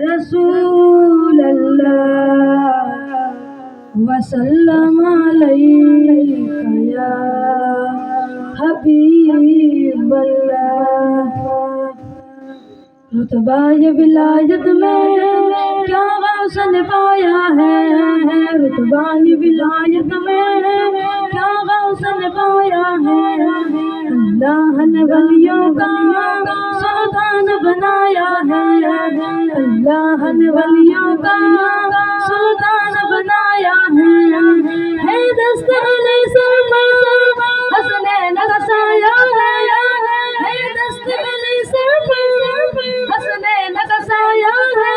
رسول اللہ وسلم علیک یا حبیب اللہ۔ رتبہ ولایت میں کیا غوث نے پایا ہے، رتبہ ولایت میں کیا غوث نے پایا ہے، اللہ نے ولیوں کا سلطان بنایا ہے، اللہ نے ولیوں کا سلطان بنایا ہے دست علی سر پر حسنین کا سایہ ہے دست علی سر پر حسنین کا سایہ ہے،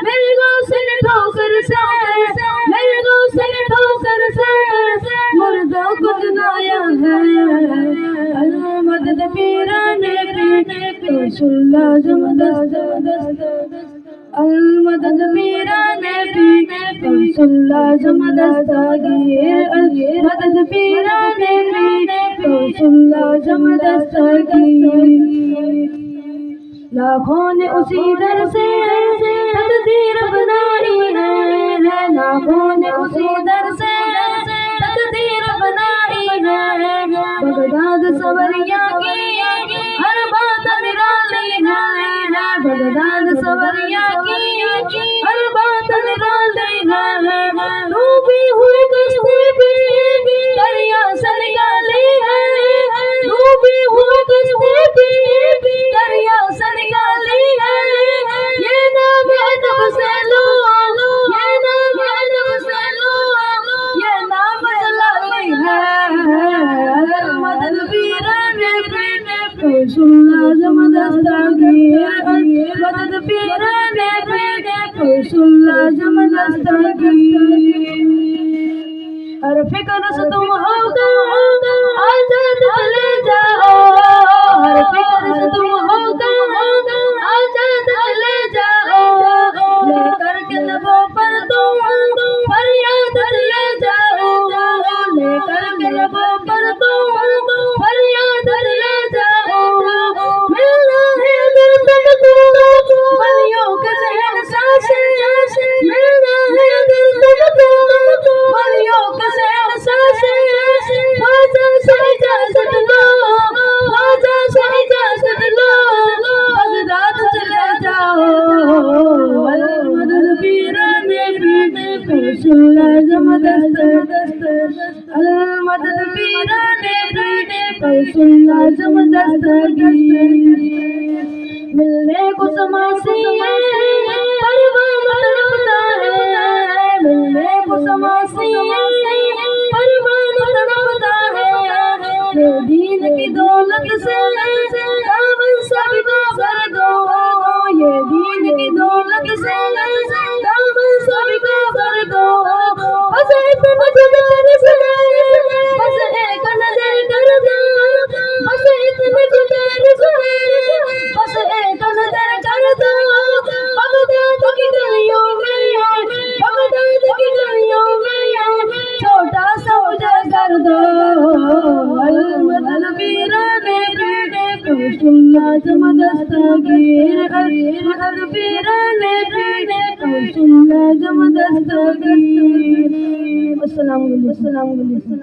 میرے غوث نے ٹھوکر سے میرے غوث نے ٹھوکر سے مردوں کو جلایا ہے، المدد پیرانے پیش اللہ زمدست المدد پیرانے پیش اللہ زمدستگیر، المدد پیرانے پیش اللہ زمدستگیر۔ لاکھوں نے اسی در سے تقدیر بنائی ہے، لاکھوں نے اسی در سے تقدیر بنائی ہے، بغداد سوریا کی ہر بات نرالی ہے، بغداد سوریا کی ہر بات نرالی ہے، ڈوبی ہوئی کشتی بھی دریا سے نکالی ہے، ڈوبی ہوئی کشتی بھی دریا سے نکالی ہے، یہ نام ادب سے لو یہ نام ادب سے لو یہ نام جلالی ہے، المدد پیرانے پیش اللہ زمدستگیر، مدد پیرانے پیش اللہ زمدستگیر۔ ہر فکر سے تم ہوگا آزاد چلے جاؤ، ہر فکر سے تم ہوگا آزاد چلے جاؤ، لے کر کے لبوں پر تم فریاد لے جاؤ، لے کر کے لبوں پر تم فریاد لے جاؤ، ملنا ہے اگر تم کو ولیوں کے شہنشاہ سے، ملنا ہے اگر تم کو ولیوں کے شہنشاہ سے، خواجہ سے اجازت لو خواجہ سے اجازت لو، بغداد چلے جاؤ، المدد پیرانے پیش اللہ زمدست المدد پیرانے پیش اللہ زمدستگیر۔ ملنے کو سماسی پروان تڑپتا ہے، ملنے کو سماسی پروان تڑپتا ہے، یہ دین کی دولت سے دامن سب کو بھر دو، یہ دین کی دولت سے دامن سب کو بھر دو، بس ایک نظر سے بس ایک نظر کر دو، بس ایک نظر سے بس ایک نظر کر دو، بغداد کی گلیوں میں بغداد کی گلیوں میں چھوٹا سا مجھے کر دو، المدد پیرانے پیش اللہ زمدستگیر، المدد پیرانے پیش اللہ زمدستگیر۔ السلام علیکم۔